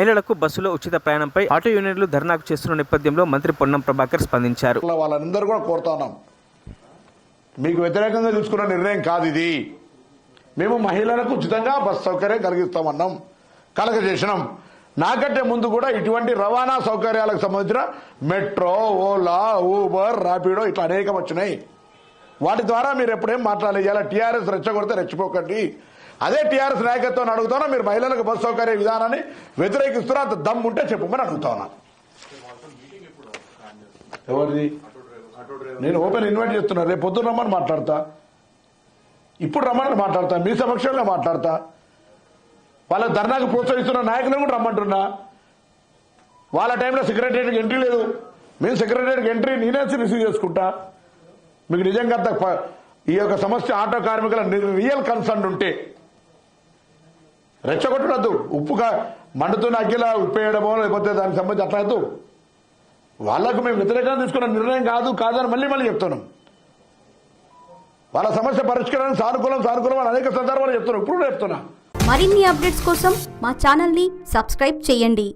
మహిళలకు బస్సులో ఉచిత ప్రయాణంపై ఆటో యూనియన్లు ధర్నాకు చేస్తున్న నేపథ్యంలో మంత్రి పొన్నం ప్రభాకర్ స్పందించారు. వాళ్ళందరూ కూడా కోరుతా ఉన్నాం, మీకు వ్యతిరేకంగా తీసుకున్న నిర్ణయం కాదు ఇది. మేము మహిళలకు ఉచితంగా బస్ సౌకర్యం కలిగిస్తామన్నాం, కలగజేసినాం. నాకంటే ముందు కూడా ఇటువంటి రవాణా సౌకర్యాలకు సంబంధించిన మెట్రో, ఓలా, ఊబర్, రాపిడో ఇట్లా అనేకం వచ్చినాయి. వాటి ద్వారా మీరు ఎప్పుడేం మాట్లాడాలి. ఇలా టీఆర్ఎస్ రెచ్చగొడితే రెచ్చిపోకండి. అదే టీఆర్ఎస్ నాయకత్వం అడుగుతున్నా, మీరు మహిళలకు బస్ సౌకర్య విధానాన్ని వ్యతిరేకిస్తున్నా, అంత దమ్ము ఉంటే చెప్పమని అడుగుతా ఉన్నా. ఎవరిది? నేను ఓపెన్ ఇన్వైట్ చేస్తున్నా. రేపు పొద్దున్న రమ్మని మాట్లాడతా, ఇప్పుడు రమ్మని మాట్లాడతా, మీ సమక్షంలో మాట్లాడతా. వాళ్ళ ధర్నాకు ప్రోత్సహిస్తున్న నాయకులను కూడా రమ్మంటున్నా. వాళ్ళ టైంలో సెక్రటరియట్కి ఎంట్రీ లేదు, మేము సెక్రటరియట్కి ఎంట్రీ నేనే రిసీవ్ చేసుకుంటా. మీకు నిజంగా ఈ యొక్క సమస్య ఆటో కార్మికుల రియల్ కన్సర్న్ ఉంటే రెచ్చగొట్టద్దు. ఉప్పుగా మండుతున్న అగ్గిలా ఉప్పేయడమో లేకపోతే దానికి సంబంధించి అట్లా వాళ్లకు మేము వ్యతిరేకంగా తీసుకున్న నిర్ణయం కాదని మళ్ళీ చెప్తున్నాం. వాళ్ళ సమస్య పరిష్కారానికి సానుకూలం అనేక సందర్భాలు చెప్తున్నాం, ఇప్పుడు చెప్తున్నా. మరిన్ని అప్డేట్స్ కోసం మా ఛానల్ ని సబ్స్క్రైబ్ చేయండి.